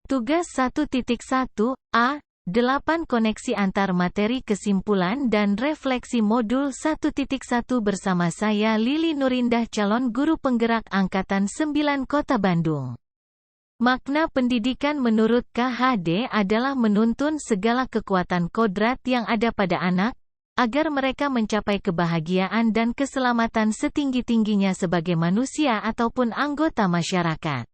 Tugas 1.1a. 8 koneksi antar materi kesimpulan dan refleksi modul 1.1 bersama saya Lili Nurindah, calon guru penggerak Angkatan 9 Kota Bandung. Makna pendidikan menurut KHD adalah menuntun segala kekuatan kodrat yang ada pada anak, agar mereka mencapai kebahagiaan dan keselamatan setinggi-tingginya sebagai manusia ataupun anggota masyarakat.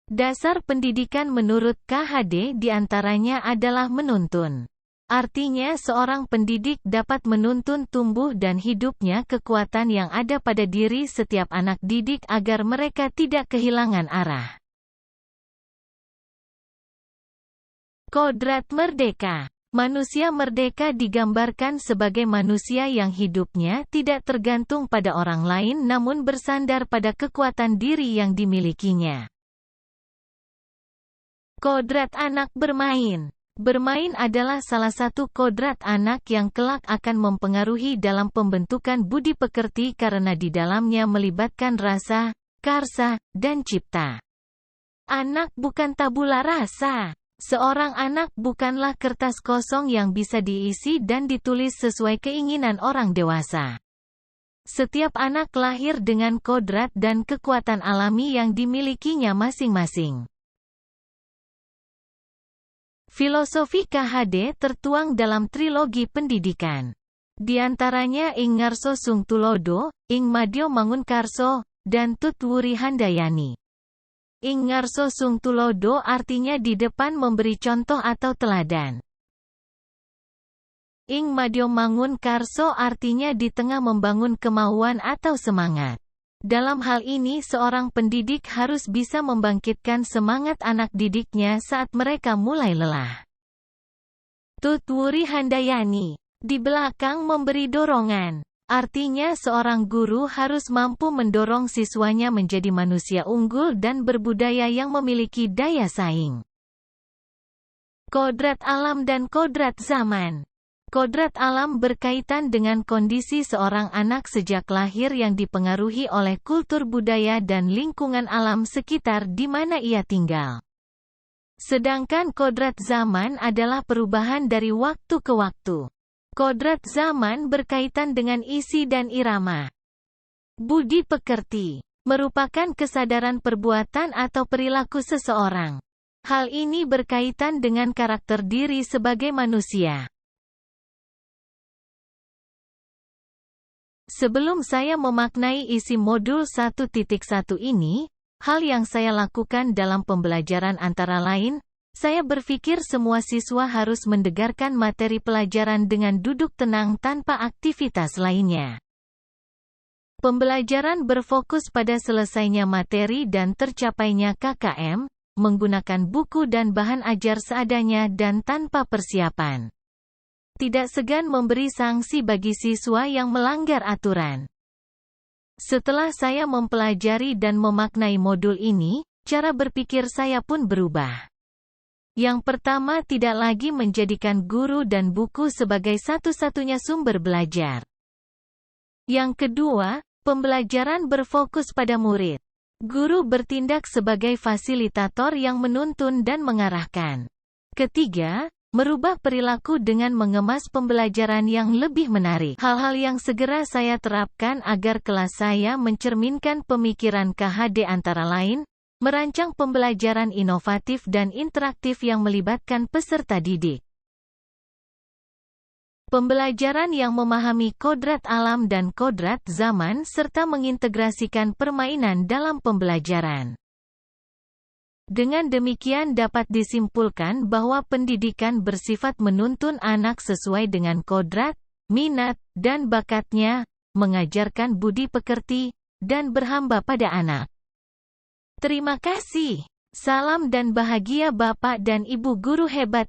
Dasar pendidikan menurut KHD diantaranya adalah menuntun. Artinya seorang pendidik dapat menuntun tumbuh dan hidupnya kekuatan yang ada pada diri setiap anak didik agar mereka tidak kehilangan arah. Kodrat merdeka. Manusia merdeka digambarkan sebagai manusia yang hidupnya tidak tergantung pada orang lain namun bersandar pada kekuatan diri yang dimilikinya. Kodrat anak bermain. Bermain adalah salah satu kodrat anak yang kelak akan mempengaruhi dalam pembentukan budi pekerti karena di dalamnya melibatkan rasa, karsa, dan cipta. Anak bukan tabula rasa. Seorang anak bukanlah kertas kosong yang bisa diisi dan ditulis sesuai keinginan orang dewasa. Setiap anak lahir dengan kodrat dan kekuatan alami yang dimilikinya masing-masing. Filosofi KHD tertuang dalam trilogi pendidikan. Di antaranya Ing Ngarso Sung Tulodo, Ing Madyo Mangunkarso, dan Tut Wuri Handayani. Ing Ngarso Sung Tulodo artinya di depan memberi contoh atau teladan. Ing Madyo Mangunkarso artinya di tengah membangun kemauan atau semangat. Dalam hal ini seorang pendidik harus bisa membangkitkan semangat anak didiknya saat mereka mulai lelah. Tut Wuri Handayani. Di belakang memberi dorongan. Artinya seorang guru harus mampu mendorong siswanya menjadi manusia unggul dan berbudaya yang memiliki daya saing. Kodrat alam dan kodrat zaman. Kodrat alam berkaitan dengan kondisi seorang anak sejak lahir yang dipengaruhi oleh kultur budaya dan lingkungan alam sekitar di mana ia tinggal. Sedangkan kodrat zaman adalah perubahan dari waktu ke waktu. Kodrat zaman berkaitan dengan isi dan irama. Budi pekerti merupakan kesadaran perbuatan atau perilaku seseorang. Hal ini berkaitan dengan karakter diri sebagai manusia. Sebelum saya memaknai isi modul 1.1 ini, hal yang saya lakukan dalam pembelajaran antara lain, saya berpikir semua siswa harus mendengarkan materi pelajaran dengan duduk tenang tanpa aktivitas lainnya. Pembelajaran berfokus pada selesainya materi dan tercapainya KKM, menggunakan buku dan bahan ajar seadanya dan tanpa persiapan. Tidak segan memberi sanksi bagi siswa yang melanggar aturan. Setelah saya mempelajari dan memaknai modul ini, cara berpikir saya pun berubah. Yang pertama, tidak lagi menjadikan guru dan buku sebagai satu-satunya sumber belajar. Yang kedua, pembelajaran berfokus pada murid. Guru bertindak sebagai fasilitator yang menuntun dan mengarahkan. Ketiga, merubah perilaku dengan mengemas pembelajaran yang lebih menarik. Hal-hal yang segera saya terapkan agar kelas saya mencerminkan pemikiran KHD antara lain, merancang pembelajaran inovatif dan interaktif yang melibatkan peserta didik. Pembelajaran yang memahami kodrat alam dan kodrat zaman serta mengintegrasikan permainan dalam pembelajaran. Dengan demikian dapat disimpulkan bahwa pendidikan bersifat menuntun anak sesuai dengan kodrat, minat, dan bakatnya, mengajarkan budi pekerti, dan berhamba pada anak. Terima kasih. Salam dan bahagia Bapak dan Ibu guru hebat.